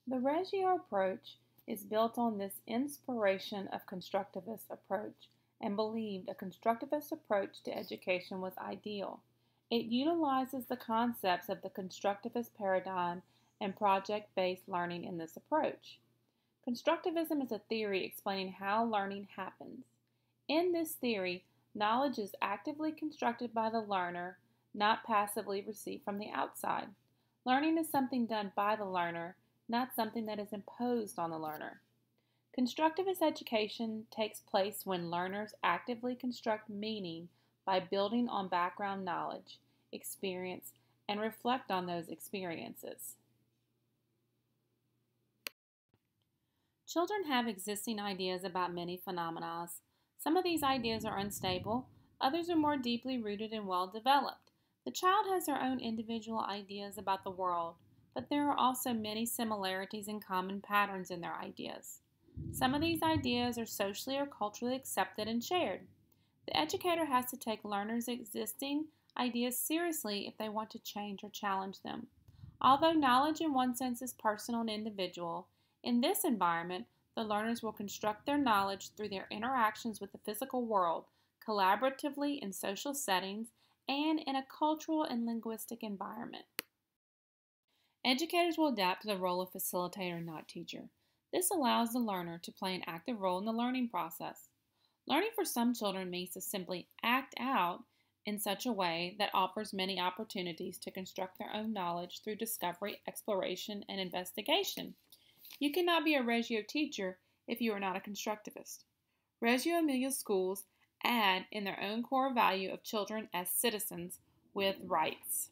The Reggio approach is built on this inspiration of Constructivist approach and believed a Constructivist approach to education was ideal. It utilizes the concepts of the Constructivist paradigm and project-based learning in this approach. Constructivism is a theory explaining how learning happens. In this theory, knowledge is actively constructed by the learner, not passively received from the outside. Learning is something done by the learner, not something that is imposed on the learner. Constructivist education takes place when learners actively construct meaning by building on background knowledge, experience, and reflect on those experiences. Children have existing ideas about many phenomena. Some of these ideas are unstable, others are more deeply rooted and well developed. The child has their own individual ideas about the world, but there are also many similarities and common patterns in their ideas. Some of these ideas are socially or culturally accepted and shared. The educator has to take learners' existing ideas seriously if they want to change or challenge them. Although knowledge in one sense is personal and individual, in this environment, the learners will construct their knowledge through their interactions with the physical world, collaboratively in social settings, and in a cultural and linguistic environment. Educators will adapt to the role of facilitator, not teacher. This allows the learner to play an active role in the learning process. Learning for some children means to simply act out in such a way that offers many opportunities to construct their own knowledge through discovery, exploration, and investigation. You cannot be a Reggio teacher if you are not a Constructivist. Reggio-Emilia schools add in their own core value of children as citizens with rights.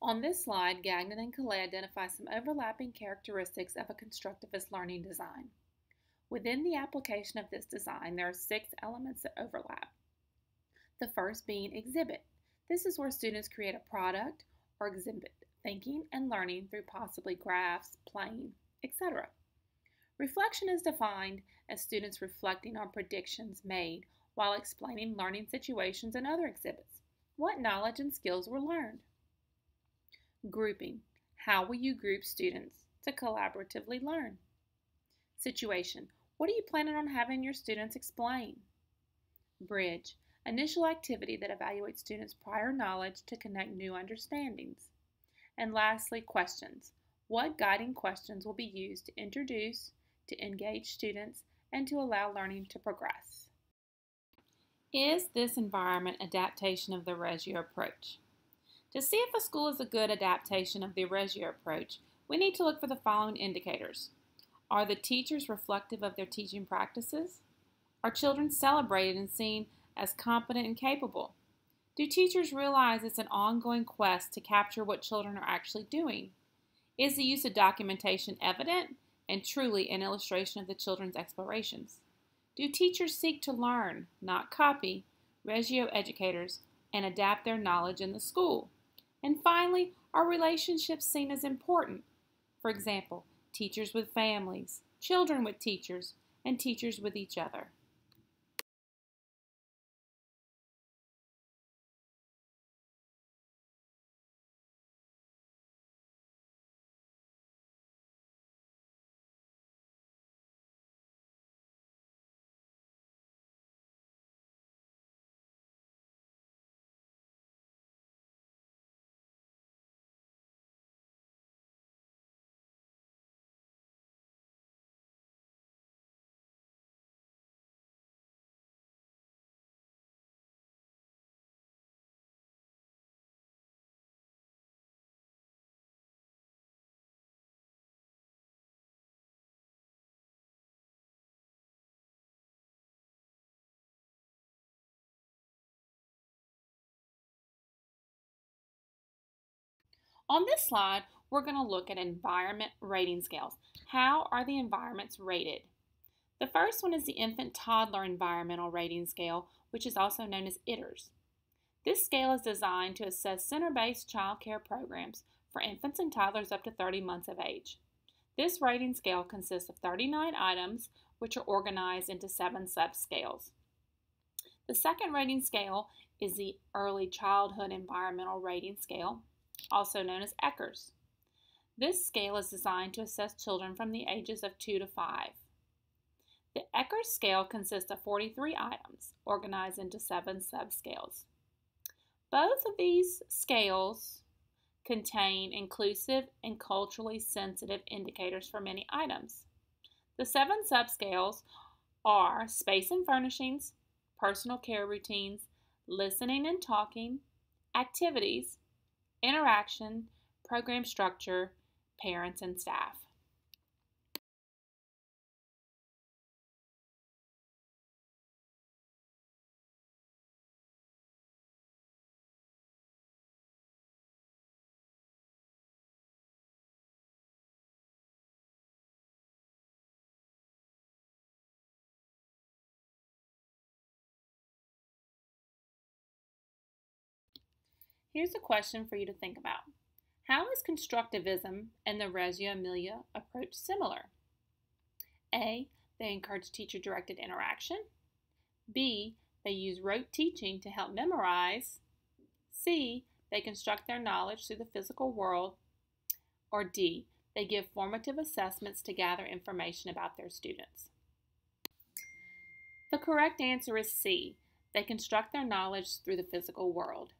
On this slide, Gagnon and Calais identify some overlapping characteristics of a constructivist learning design. Within the application of this design, there are 6 elements that overlap. The first being exhibit. This is where students create a product or exhibit thinking and learning through possibly graphs, playing, etc. Reflection is defined as students reflecting on predictions made while explaining learning situations and other exhibits. What knowledge and skills were learned? Grouping. How will you group students to collaboratively learn? Situation. What are you planning on having your students explain? Bridge. Initial activity that evaluates students' prior knowledge to connect new understandings. And lastly, questions. What guiding questions will be used to introduce, to engage students, and to allow learning to progress? Is this environment adaptation of the Reggio approach? To see if a school is a good adaptation of the Reggio approach, we need to look for the following indicators. Are the teachers reflective of their teaching practices? Are children celebrated and seen as competent and capable? Do teachers realize it's an ongoing quest to capture what children are actually doing? Is the use of documentation evident and truly an illustration of the children's explorations? Do teachers seek to learn, not copy, Reggio educators and adapt their knowledge in the school? And finally, are relationships seen as important? For example, teachers with families, children with teachers, and teachers with each other. On this slide, we're going to look at environment rating scales. How are the environments rated? The first one is the infant-toddler environmental rating scale, which is also known as ITERS. This scale is designed to assess center-based child care programs for infants and toddlers up to 30 months of age. This rating scale consists of 39 items, which are organized into 7 subscales. The second rating scale is the Early Childhood Environmental Rating Scale, also known as ECELP. This scale is designed to assess children from the ages of 2 to 5. The ECELP scale consists of 43 items, organized into 7 subscales. Both of these scales contain inclusive and culturally sensitive indicators for many items. The 7 subscales are space and furnishings, personal care routines, listening and talking, activities, interaction, program structure, parents, and staff. Here's a question for you to think about. How is constructivism and the Reggio-Emilia approach similar? A. They encourage teacher-directed interaction. B. They use rote teaching to help memorize. C. They construct their knowledge through the physical world. Or D. They give formative assessments to gather information about their students. The correct answer is C. They construct their knowledge through the physical world.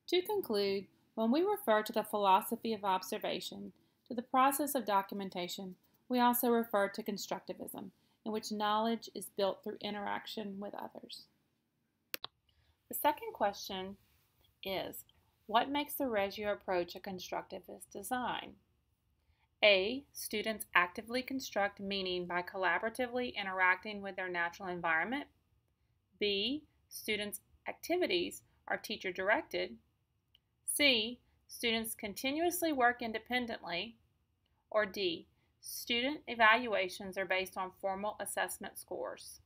To conclude, when we refer to the philosophy of observation, to the process of documentation, we also refer to constructivism, in which knowledge is built through interaction with others. The second question is, what makes the Reggio approach a constructivist design? A. Students actively construct meaning by collaboratively interacting with their natural environment. B. Students' activities are teacher-directed. C. Students continuously work independently. Or D. Student evaluations are based on formal assessment scores.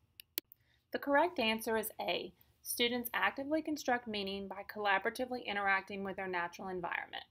The correct answer is A. Students actively construct meaning by collaboratively interacting with their natural environment.